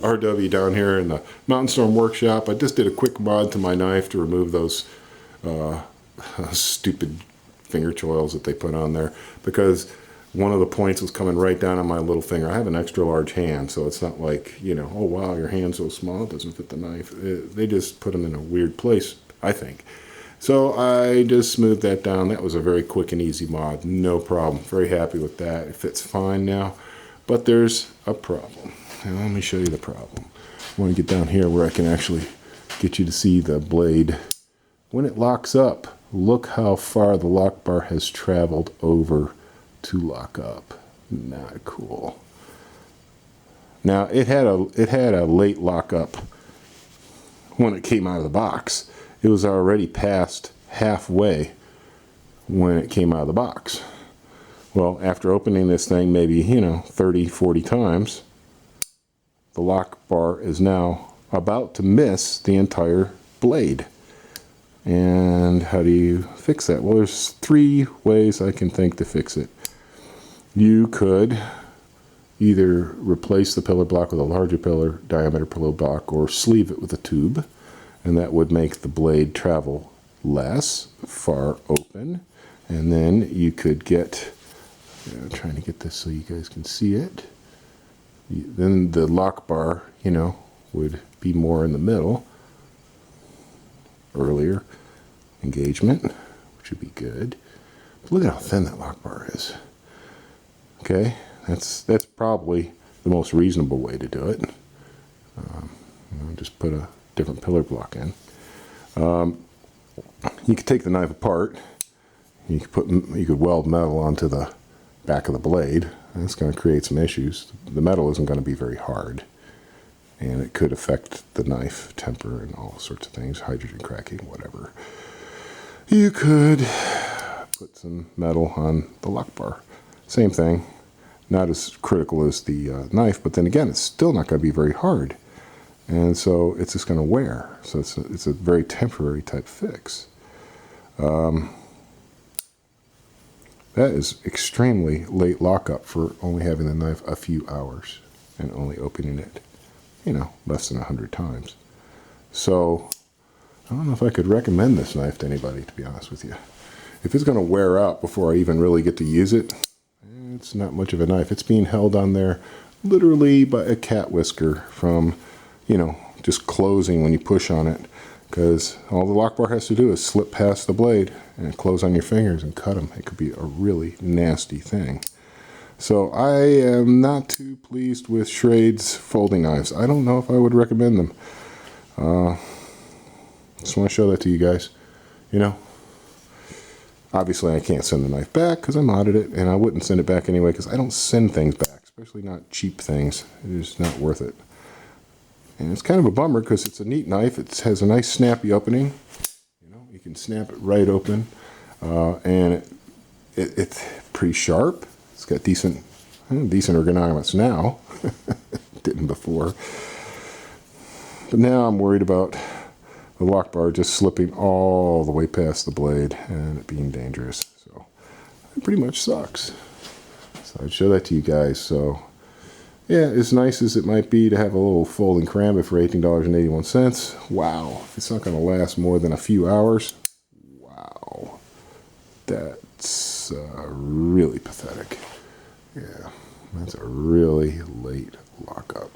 RW down here in the Mountain Storm workshop. I just did a quick mod to my knife to remove those stupid finger choils that they put on there, because one of the points was coming right down on my little finger. I have an extra large hand, so it's not like, you know, oh wow, your hand's so small, it doesn't fit the knife. They just put them in a weird place, I think. So I just smoothed that down. That was a very quick and easy mod, no problem. Very happy with that. It fits fine now, but there's a problem. Now let me show you the problem. I want to get down here where I can actually get you to see the blade. When it locks up, look how far the lock bar has traveled over to lock up. Not cool. Now it had a late lockup when it came out of the box. It was already past halfway when it came out of the box. Well, after opening this thing maybe, you know, 30, 40 times, the lock bar is now about to miss the entire blade. And how do you fix that? Well, there's 3 ways I can think to fix it. You could either replace the pillar block with a larger pillar diameter pillar block, or sleeve it with a tube, and that would make the blade travel less far open. And then you could get, I'm trying to get this so you guys can see it, then the lock bar, you know, would be more in the middle, earlier engagement, which would be good. But look at how thin that lock bar is. Okay, that's probably the most reasonable way to do it. You know, just put a different pillar block in. You could take the knife apart. You could weld metal onto the back of the blade. That's going to create some issues. The metal isn't going to be very hard, and it could affect the knife temper and all sorts of things, hydrogen cracking, whatever. You could put some metal on the lock bar. Same thing, not as critical as the knife, but then again, it's still not going to be very hard. And so it's just going to wear. So it's a very temporary type fix. That is extremely late lockup for only having the knife a few hours and only opening it, you know, less than 100 times. So I don't know if I could recommend this knife to anybody, to be honest with you. If it's going to wear out before I even really get to use it, it's not much of a knife. It's being held on there literally by a cat whisker from, you know, just closing when you push on it, because all the lock bar has to do is slip past the blade and close on your fingers and cut them. It could be a really nasty thing. So I am not too pleased with Schrade's folding knives. I don't know if I would recommend them. Just want to show that to you guys. You know, obviously I can't send the knife back because I modded it, and I wouldn't send it back anyway because I don't send things back, especially not cheap things. It's just not worth it. And it's kind of a bummer because it's a neat knife. It has a nice snappy opening. You know, you can snap it right open, and it's pretty sharp. It's got decent ergonomics now. Didn't before. But now I'm worried about the lock bar just slipping all the way past the blade and it being dangerous. So it pretty much sucks. So I'd show that to you guys. So yeah, as nice as it might be to have a little folding Karambit for $18.81, wow, if it's not going to last more than a few hours, wow, that's really pathetic. Yeah, that's a really late lockup.